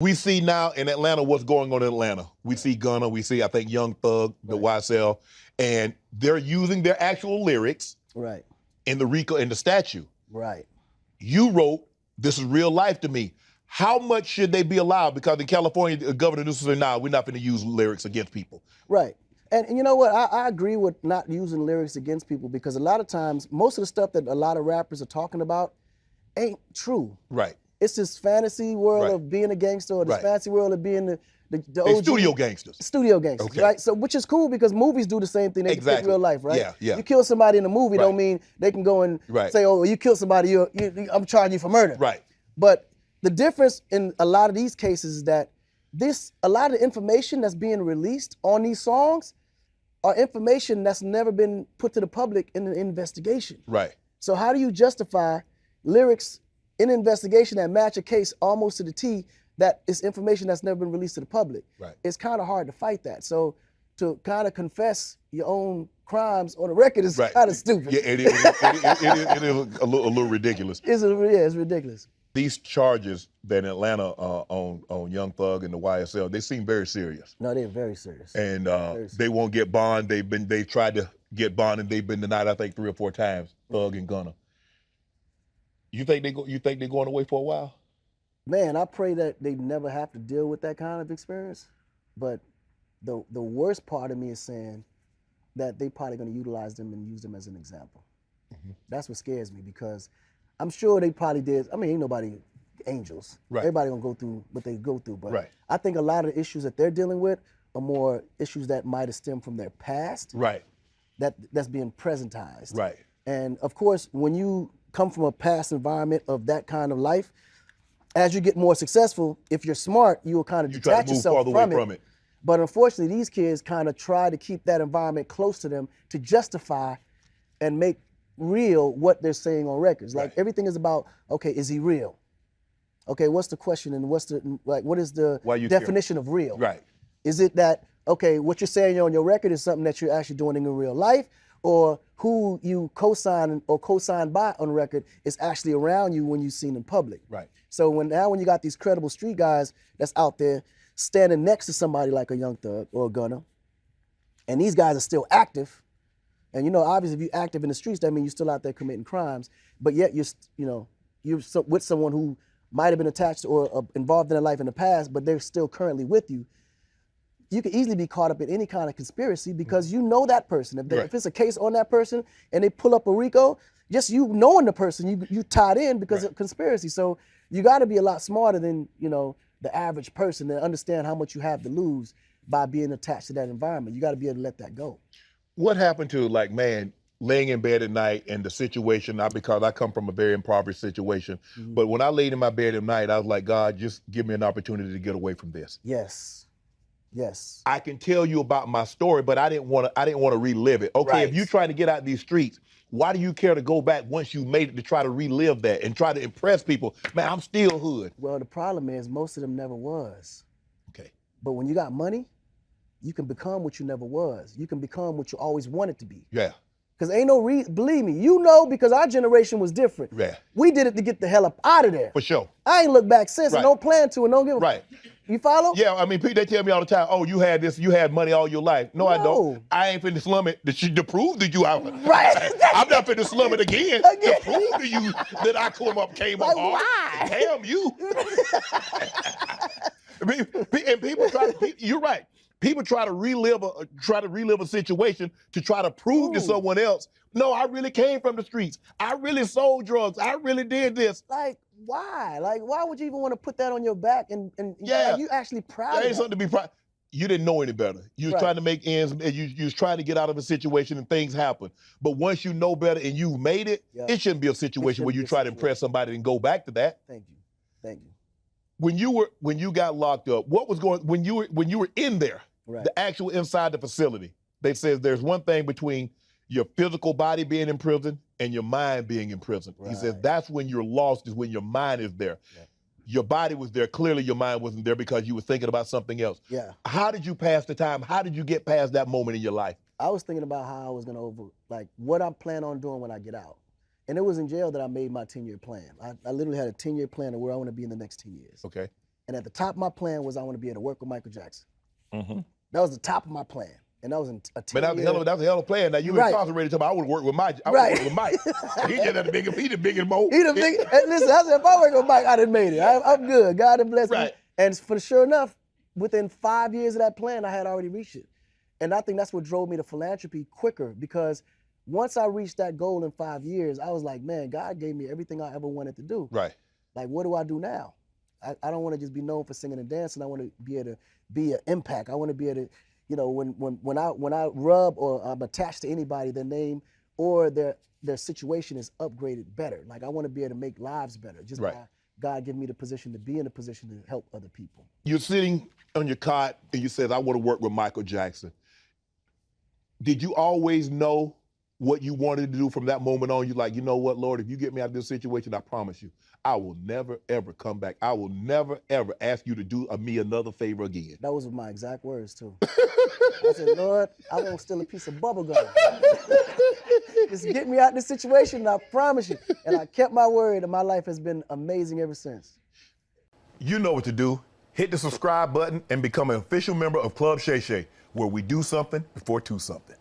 We see now in Atlanta what's going on in Atlanta. We see Gunna, we see, I think, Young Thug, the YSL, and they're using their actual lyrics in the RICO, in the statute. You wrote, "This is real life to me." How much should they be allowed? Because in California, Governor Newsom said, "Nah, we're not going to use lyrics against people." And you know what? I agree with not using lyrics against people, because a lot of times, most of the stuff that a lot of rappers are talking about ain't true. It's this fantasy world of being a gangster, or this fantasy world of being the OG. Studio gangsters. Studio gangsters, right? So, which is cool, because movies do the same thing. They fit real life, right? You kill somebody in a movie don't mean they can go and say, "Oh, you killed somebody, I'm charging you for murder." But the difference in a lot of these cases is that a lot of the information that's being released on these songs are information that's never been put to the public in an investigation. So how do you justify lyrics in an investigation that match a case almost to the T that is information that's never been released to the public? It's kind of hard to fight that. So to kind of confess your own crimes on a record is kind of stupid. Yeah, it is a little ridiculous. It's ridiculous. These charges that in Atlanta on Young Thug and the YSL, they seem very serious. No, they're very serious. And they won't get bond. They tried to get bond, and they've been denied, I think, 3 or 4 times. Thug and Gunna. You think they're going away for a while? Man, I pray that they never have to deal with that kind of experience. But the worst part of me is saying that they probably going to utilize them and use them as an example. That's what scares me, because I'm sure they probably did. I mean, ain't nobody angels. Everybody gonna go through what they go through. But I think a lot of the issues that they're dealing with are more issues that might have stemmed from their past. That's being presentized. And of course, when you come from a past environment of that kind of life, as you get more successful, if you're smart, you will kind of detach yourself from it. But unfortunately, these kids kind of try to keep that environment close to them to justify and make real what they're saying on records. Like everything is about, okay, is he real? Okay, what's the question, and what is the definition of real? Is it that, okay, what you're saying on your record is something that you're actually doing in real life, or who you co-sign or co-signed by on record is actually around you when you're seen in public? So when you got these credible street guys that's out there standing next to somebody like a Young Thug or a Gunna, and these guys are still active. And obviously, if you're active in the streets, that means you're still out there committing crimes. But yet, you're with someone who might have been attached or involved in their life in the past, but they're still currently with you. You could easily be caught up in any kind of conspiracy, because you know that person. If it's a case on that person and they pull up a RICO, just you knowing the person, you tied in because of conspiracy. So you got to be a lot smarter than the average person to understand how much you have to lose by being attached to that environment. You got to be able to let that go. What happened to, like, man, laying in bed at night and the situation, not because I come from a very impoverished situation, but when I laid in my bed at night, I was like, God, just give me an opportunity to get away from this. Yes. I can tell you about my story, but I didn't want to relive it. Okay, if you're trying to get out these streets, why do you care to go back once you made it to try to relive that and try to impress people? Man, I'm still hood. Well, the problem is most of them never was. Okay. But when you got money, you can become what you never was. You can become what you always wanted to be. Because ain't no reason, believe me, because our generation was different. We did it to get the hell up out of there. For sure. I ain't looked back since, and don't plan to, and don't give a You follow? Yeah, I mean, they tell me all the time, oh, you had money all your life. No, I don't. I ain't finna slum it to prove to you I'm not finna slum it again to prove to you that I came up hard. Why? Damn you. And people you're right. People try to relive a situation to try to prove to someone else, no, I really came from the streets. I really sold drugs. I really did this. Like, why? Like, why would you even want to put that on your back? And are you actually proud of that? There ain't something to be proud. You didn't know any better. You was trying to make ends, you was trying to get out of a situation and things happen. But once you know better and you made it, it shouldn't be a situation where you try to impress somebody and go back to that. Thank you. When you got locked up, what was going when you were in there, the actual inside the facility? They said there's one thing between your physical body being in prison and your mind being in prison. He says that's when you're lost, is when your mind is there. Your body was there. Clearly your mind wasn't there because you were thinking about something else. How did you pass the time? How did you get past that moment in your life? I was thinking about how I was gonna what I'm planning on doing when I get out. And it was in jail that I made my 10-year plan. I literally had a 10-year plan of where I want to be in the next 10 years. Okay. And at the top of my plan was I want to be able to work with Michael Jackson. Mm-hmm. That was the top of my plan. And that was a 10 But that was a hell of a plan. Now you Right. incarcerated talking about I would work with Mike. I Right. would work with Mike. He the big and Mo. He the big, and listen, I said, if I work with Mike, I done made it. I'm good. God has blessed me. Right. And sure enough, within 5 years of that plan, I had already reached it. And I think that's what drove me to philanthropy quicker, because once I reached that goal in 5 years, I was like, man, God gave me everything I ever wanted to do. Right. Like, what do I do now? I don't want to just be known for singing and dancing. I want to be able to be an impact. I want to be able to, you know, when I rub or I'm attached to anybody, their name or their situation is upgraded better. Like, I want to be able to make lives better. Just Right. by God giving me the position to be in a position to help other people. You're sitting on your cot and you said, I want to work with Michael Jackson. Did you always know what you wanted to do from that moment on? You're like, you know what, Lord, if you get me out of this situation, I promise you, I will never, ever come back. I will never, ever ask you to do me another favor again. That was my exact words, too. I said, Lord, I won't steal a piece of bubble gum. Just get me out of this situation, and I promise you. And I kept my word, and my life has been amazing ever since. You know what to do. Hit the subscribe button and become an official member of Club Shay Shay, where we do something before two something.